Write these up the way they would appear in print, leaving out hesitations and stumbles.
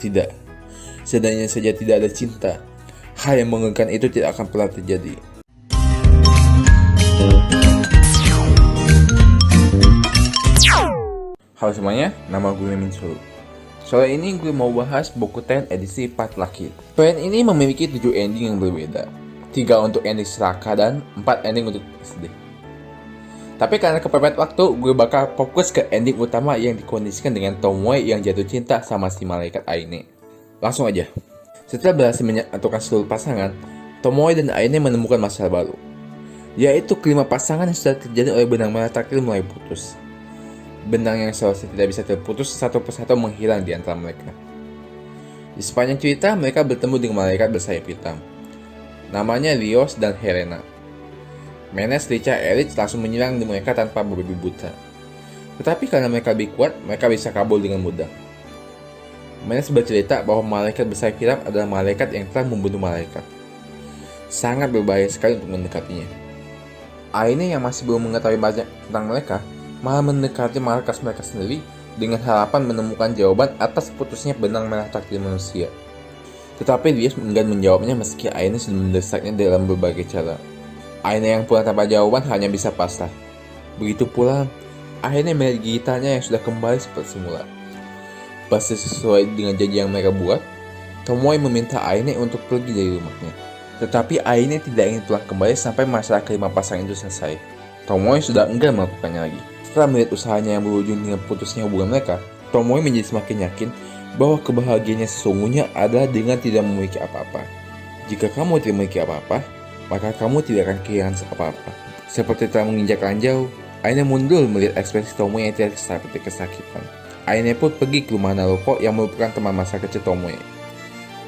Tidak, seandainya saja tidak ada cinta, hal yang mengerikan itu tidak akan pernah terjadi. Halo semuanya, nama gue Minsu. Sore ini gue mau bahas Bokuten edisi Part Laki. Pen ini memiliki 7 ending yang berbeda, 3 untuk ending Seraka dan 4 ending untuk SD. Tapi karena kepepet waktu, gue bakal fokus ke ending utama yang dikondisikan dengan Tomoe yang jatuh cinta sama si malaikat Aine. Langsung aja. Setelah berhasil menyatukan seluruh pasangan, Tomoe dan Aine menemukan masalah baru, yaitu kelima pasangan yang sudah terjadi oleh benang merah takdir mulai putus. Benang yang seharusnya tidak bisa terputus satu persatu menghilang di antara mereka. Di sepanjang cerita, mereka bertemu dengan malaikat bersayap hitam. Namanya Rios dan Helena. Menes, Richa, Erich langsung menyerang mereka tanpa berbabi buta. Tetapi karena mereka lebih kuat, mereka bisa kabur dengan mudah. Menes bercerita bahwa malaikat bersayap hitam adalah malaikat yang telah membunuh malaikat. Sangat berbahaya sekali untuk mendekatinya. Aine yang masih belum mengetahui banyak tentang mereka, malah mendekati markas mereka sendiri dengan harapan menemukan jawaban atas putusnya benang merah takdir manusia. Tetapi dia enggan menjawabnya meski Aine sudah mendesaknya dalam berbagai cara. Aine yang pulang tanpa jawaban hanya bisa pasrah. Begitu pula, Aine melihat gigitannya yang sudah kembali seperti semula. Pasti sesuai dengan janji yang mereka buat, Tomoe meminta Aine untuk pergi dari rumahnya. Tetapi Aine tidak ingin pulang kembali sampai masalah kelima pasangan itu selesai. Tomoe sudah enggan melakukannya lagi. Setelah melihat usahanya yang berujung dengan putusnya hubungan mereka, Tomoe menjadi semakin yakin bahwa kebahagiaannya sesungguhnya adalah dengan tidak memiliki apa-apa. Jika kamu tidak memiliki apa-apa, maka kamu tidak akan kehilangan apa-apa. Seperti telah menginjak ranjau, Aine mundur melihat ekspresi Tomoe yang tidak seperti kesakitan. Aine pun pergi ke rumah Naruko yang merupakan teman masa kecil Tomoe.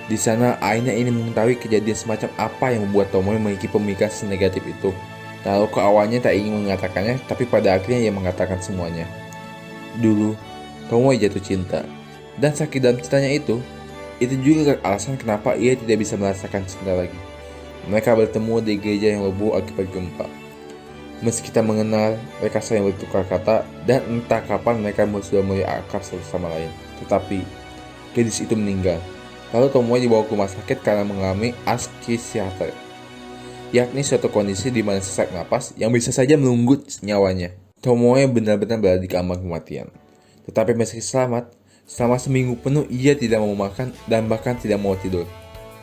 Di sana, Aine ingin mengetahui kejadian semacam apa yang membuat Tomoe memiliki pemikiran senegatif itu. Naruko awalnya tak ingin mengatakannya, tapi pada akhirnya ia mengatakan semuanya. Dulu, Tomoe jatuh cinta, dan sakit dalam cintanya itu juga alasan kenapa ia tidak bisa merasakan cinta lagi. Mereka bertemu di gereja yang roboh akibat gempa. Meski kita mengenal, mereka saling bertukar kata, dan entah kapan mereka sudah mulai akrab satu sama lain. Tetapi, gadis itu meninggal. Lalu Tomoe dibawa ke rumah sakit karena mengalami asphyxiate, yakni suatu kondisi di mana sesak napas yang bisa saja merenggut nyawanya. Tomoe benar-benar berada di kamar kematian. Tetapi meski selamat, selama seminggu penuh ia tidak mau makan dan bahkan tidak mau tidur.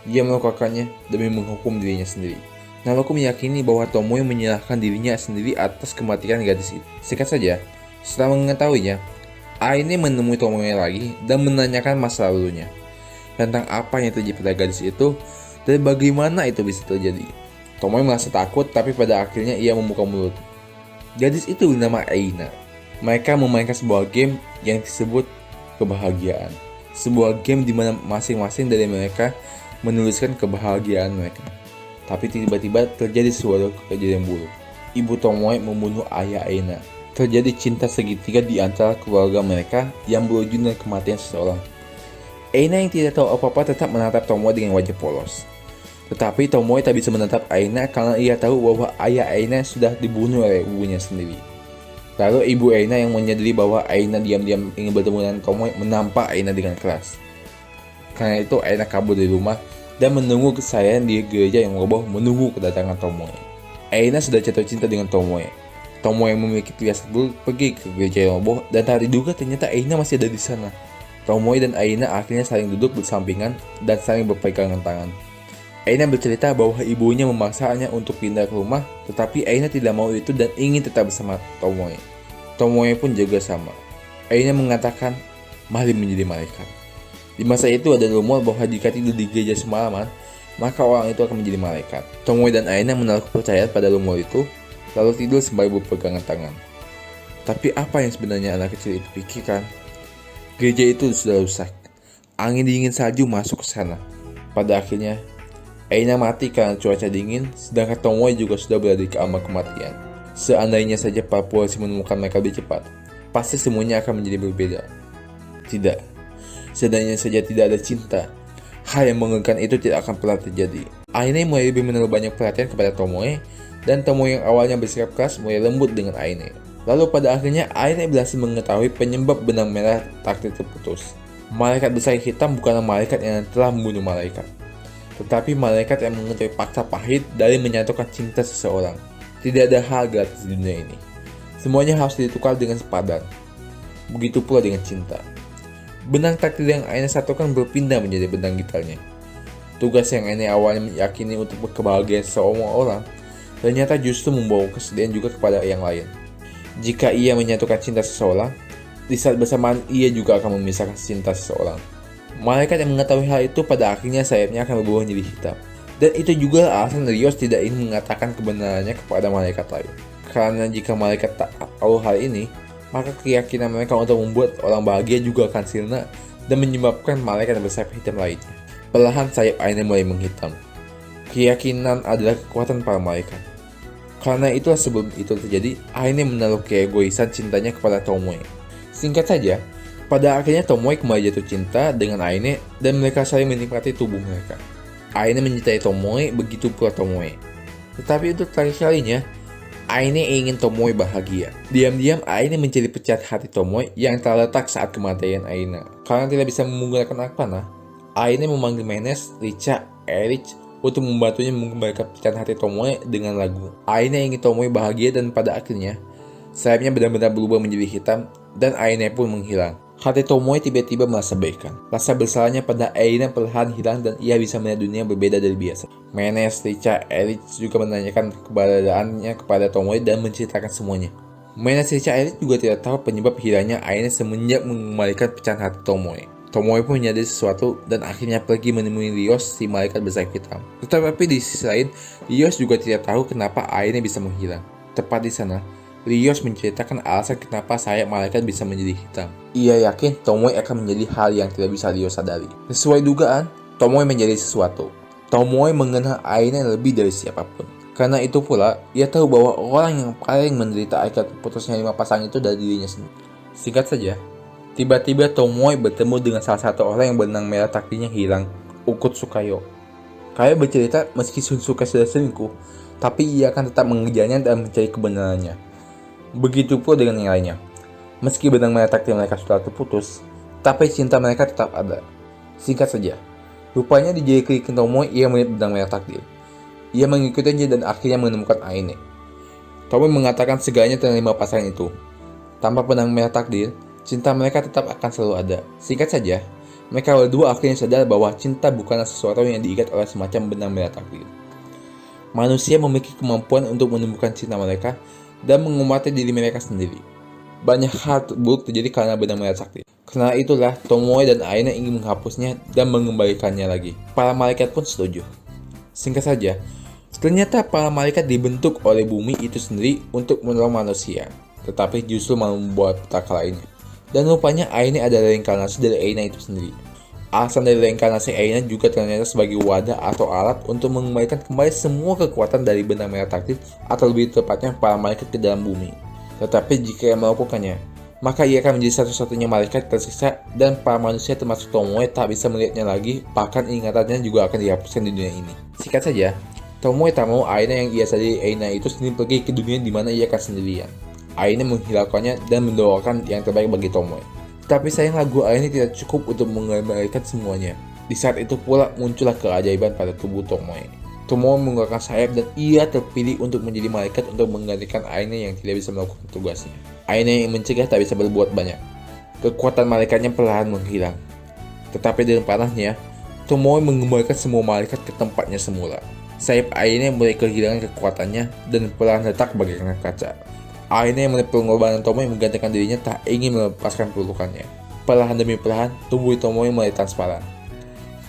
Ia melakukannya demi menghukum dirinya sendiri. Naruko meyakini bahwa Tomoe menyalahkan dirinya sendiri atas kematian gadis itu. Singkat saja, setelah mengetahuinya, Aine menemui Tomoe lagi dan menanyakan masa lalunya, tentang apa yang terjadi pada gadis itu dan bagaimana itu bisa terjadi. Tomoe merasa takut, tapi pada akhirnya ia membuka mulut. Gadis itu bernama Aina. Mereka memainkan sebuah game yang disebut kebahagiaan. Sebuah game di mana masing-masing dari mereka menuliskan kebahagiaan mereka. Tapi tiba-tiba terjadi suatu kejadian buruk. Ibu Tomoe membunuh ayah Aina. Terjadi cinta segitiga di antara keluarga mereka yang berujung dengan kematian seseorang. Aina yang tidak tahu apa-apa tetap menatap Tomoe dengan wajah polos. Tetapi Tomoe tak bisa menatap Aina karena ia tahu bahwa ayah Aina sudah dibunuh oleh ibunya sendiri. Lalu ibu Aina yang menyadari bahwa Aina diam-diam ingin bertemu dengan Tomoe menampak Aina dengan keras. Karena itu Aina kabur dari rumah dan menunggu kesayang di gereja yang roboh menunggu kedatangan Tomoe. Aina sudah jatuh cinta dengan Tomoe. Tomoe yang memiliki firasat buruk pergi ke gereja yang roboh dan tak diduga ternyata Aina masih ada di sana. Tomoe dan Aina akhirnya saling duduk bersampingan dan saling berpegangan tangan. Aina bercerita bahwa ibunya memaksanya untuk pindah ke rumah, tetapi Aina tidak mau itu dan ingin tetap bersama Tomoe. Tomoe pun juga sama. Aina mengatakan, "Mari menjadi malaikat." Di masa itu ada rumor bahwa jika tidur di gereja semalaman, maka orang itu akan menjadi malaikat. Tomoe dan Aina menaruh kepercayaan pada rumor itu, lalu tidur sembari berpegangan tangan. Tapi apa yang sebenarnya anak kecil itu pikirkan? Gereja itu sudah rusak. Angin dingin salju masuk ke sana. Pada akhirnya, Aina mati karena cuaca dingin, sedangkan Tomoe juga sudah berada di kamar kematian. Seandainya saja para polisi menemukan mereka lebih cepat, pasti semuanya akan menjadi berbeda. Tidak, seandainya saja tidak ada cinta, hal yang mengerikan itu tidak akan pernah terjadi. Aina mulai lebih menaruh banyak perhatian kepada Tomoe, dan Tomoe yang awalnya bersikap keras mulai lembut dengan Aina. Lalu pada akhirnya Aina berhasil mengetahui penyebab benang merah takdir terputus. Malaikat bersayap hitam bukanlah malaikat yang telah membunuh malaikat, tetapi malaikat yang mengetahui paksa pahit dari menyatukan cinta seseorang. Tidak ada hal gratis di dunia ini. Semuanya harus ditukar dengan sepadan. Begitu pula dengan cinta. Benang takdir yang Aina satukan berpindah menjadi benang gitarnya. Tugas yang Aina awalnya meyakini untuk kebahagiaan semua orang, ternyata justru membawa kesedihan juga kepada yang lain. Jika ia menyatukan cinta seseorang, di saat bersamaan ia juga akan memisahkan cinta seseorang. Malaikat yang mengetahui hal itu pada akhirnya sayapnya akan berubah menjadi hitam. Dan itu juga alasan Rios tidak ingin mengatakan kebenarannya kepada malaikat lain. Karena jika malaikat tak tahu hal ini, maka keyakinan mereka untuk membuat orang bahagia juga akan sirna dan menyebabkan malaikat yang bersayap hitam lainnya. Perlahan sayap Aina mulai menghitam. Keyakinan adalah kekuatan para malaikat. Karena itulah sebelum itu terjadi, Aina menaruh keegoisan cintanya kepada Tomoe. Singkat saja, pada akhirnya Tomoe kembali jatuh cinta dengan Aina dan mereka saling menikmati tubuh mereka. Aina mencintai Tomoe, begitu pula Tomoe. Tetapi untuk terakhir kalinya, Aina ingin Tomoe bahagia. Diam-diam Aina mencari pecat hati Tomoe yang terletak saat kematian Aina. Karena tidak bisa menggunakan anak panah, Aina memanggil Menes, Richa, Erich untuk membantunya mengembalikan pecahan hati Tomoe dengan lagu. Aina ingin Tomoe bahagia dan pada akhirnya sayapnya benar-benar berubah menjadi hitam dan Aina pun menghilang. Hati Tomoe tiba-tiba merasa baikan. Rasa bersalahnya pada Aina perlahan hilang dan ia bisa melihat dunia berbeda dari biasa. Menes, Richa, Erich juga menanyakan keberadaannya kepada Tomoe dan menceritakan semuanya. Menes, Richa, Erich juga tidak tahu penyebab hilangnya Aina semenjak mengembalikan pecahan hati Tomoe. Tomoe pun menyadari sesuatu dan akhirnya pergi menemui Rios, si malaikat bersayap hitam. Tetapi di sisi lain, Rios juga tidak tahu kenapa Aina bisa menghilang. Tepat di sana, Rios menceritakan alasan kenapa sayap malaikat bisa menjadi hitam. Ia yakin Tomoe akan menjadi hal yang tidak bisa Rios sadari. Sesuai dugaan, Tomoe menjadi sesuatu. Tomoe mengenal Aina lebih dari siapapun. Karena itu pula, ia tahu bahwa orang yang paling menderita akibat putusnya 5 pasang itu dari dirinya sendiri. Singkat saja, tiba-tiba Tomoe bertemu dengan salah satu orang yang benang merah takdirnya hilang, Ukut Sukayo. Kayo bercerita meski Shunsuke sudah selingkuh, tapi ia akan tetap mengejarnya dan mencari kebenarannya. Begitu pula dengan yang lainnya. Meski benang merah takdir mereka sudah terputus, tapi cinta mereka tetap ada. Singkat saja, rupanya di jari kiri Tomoe ia melihat benang merah takdir. Ia mengikutinya dan akhirnya menemukan Aina. Tomoe mengatakan segalanya tentang 5 pasangan itu. Tanpa benang merah takdir, cinta mereka tetap akan selalu ada. Singkat saja, mereka berdua akhirnya sadar bahwa cinta bukanlah sesuatu yang diikat oleh semacam benang merah takdir. Manusia memiliki kemampuan untuk menumbuhkan cinta mereka dan mengobati diri mereka sendiri. Banyak hal buruk terjadi karena benang merah takdir. Karena itulah Tomoe dan Aina ingin menghapusnya dan mengembalikannya lagi. Para malaikat pun setuju. Singkat saja, ternyata para malaikat dibentuk oleh bumi itu sendiri untuk menolong manusia, tetapi justru malah membuat petaka lainnya. Dan rupanya Aina adalah reinkarnasi dari Aina itu sendiri. Alasan dari reinkarnasi Aina juga ternyata sebagai wadah atau alat untuk mengembalikan kembali semua kekuatan dari benang merah takdir atau lebih tepatnya para malaikat ke dalam bumi. Tetapi jika ia melakukannya, maka ia akan menjadi satu-satunya malaikat tersiksa dan para manusia termasuk Tomoe tak bisa melihatnya lagi, bahkan ingatannya juga akan dihapuskan di dunia ini. Singkat saja, Tomoe tak mau Aina yang ia sadari Aina itu sendiri pergi ke dunia di mana ia akan sendirian. Aina menghilangkannya dan mendoakan yang terbaik bagi Tomoe. Tapi sayang lagu Aina tidak cukup untuk mengembalikan semuanya. Di saat itu pula muncullah keajaiban pada tubuh Tomoe. Tomoe mengeluarkan sayap dan ia terpilih untuk menjadi malaikat untuk menggantikan Aina yang tidak bisa melakukan tugasnya. Aina yang mencegah tak bisa berbuat banyak. Kekuatan malaikatnya perlahan menghilang. Tetapi dengan panahnya, Tomoe mengembalikan semua malaikat ke tempatnya semula. Sayap Aina mulai kehilangan kekuatannya dan perlahan retak bagaikan kaca. Aina yang melihat pengorbanan Tomoe menggantikan dirinya tak ingin melepaskan pelukannya. Perlahan demi perlahan, tubuh Tomoe mulai transparan.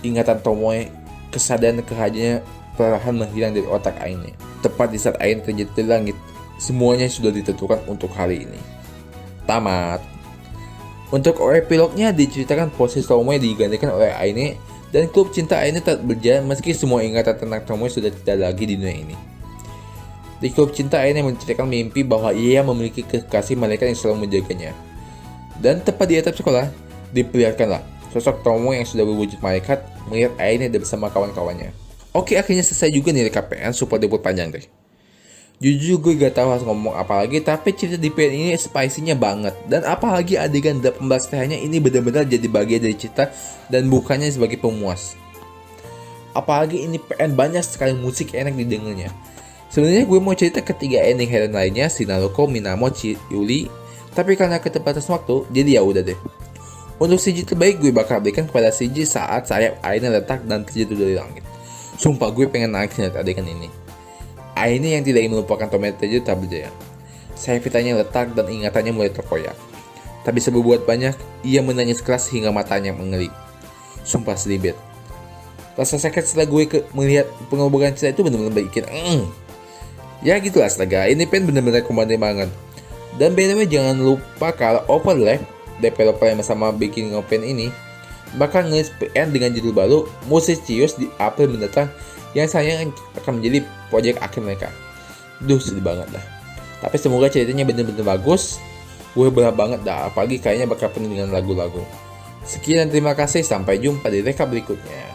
Ingatan Tomoe, kesadaran dan kehajiannya perlahan menghilang dari otak Aina. Tepat di saat Aina terjatuh di langit, semuanya sudah ditentukan untuk kali ini. Tamat. Untuk epilognya diceritakan posisi Tomoe digantikan oleh Aina dan klub cinta Aina tetap berjalan meski semua ingatan tentang Tomoe sudah tidak lagi di dunia ini. Di klub cinta Aina menceritakan mimpi bahwa ia memiliki kekasih malaikat yang selalu menjaganya. Dan tepat di atap sekolah, diperlihatkanlah sosok Tomoe yang sudah berwujud malaikat melihat Aina bersama kawan-kawannya. Oke, akhirnya selesai juga nih KPN, super debut panjang deh. Jujur gue gak tahu harus ngomong apa lagi, tapi cerita di PN ini spicy-nya banget. Dan apalagi adegan 18 TH-nya ini benar-benar jadi bagian dari cerita dan bukannya sebagai pemuas. Apalagi ini PN banyak sekali musik enak didengarnya. Sebenarnya gue mau cerita ketiga ending hero lainnya, si Naruko, Minamo, Yuli, tapi karena keterbatasan waktu, jadi ya udah deh. Untuk CG terbaik gue bakal berikan kepada CG saat sayap airnya letak dan terjatuh dari langit. Sumpah gue pengen nangis lihat adegan ini. Airnya yang tidak ingin melupakan Tomotejo tak berdaya. Sayap hitanya letak dan ingatannya mulai terkoyak. Tak bisa berbuat banyak, ia menangis keras hingga matanya mengelik. Sumpah sedih bet. Rasa sakit setelah gue melihat pengoboran cerita itu benar-benar bikin Ya gitulah astaga, ini pen benar-benar komedi banget. Dan by the way jangan lupa kalau Overlap, developer yang sama bikin Open ini, bakal ngelis PN dengan judul baru Musik Chios di April mendatang yang sayang akan menjadi proyek akhir mereka. Duh sedih banget dah. Tapi semoga ceritanya benar-benar bagus. Gue berharap banget dah, apalagi kayaknya bakal penuh dengan lagu-lagu. Sekian dan terima kasih, sampai jumpa di rekap berikutnya.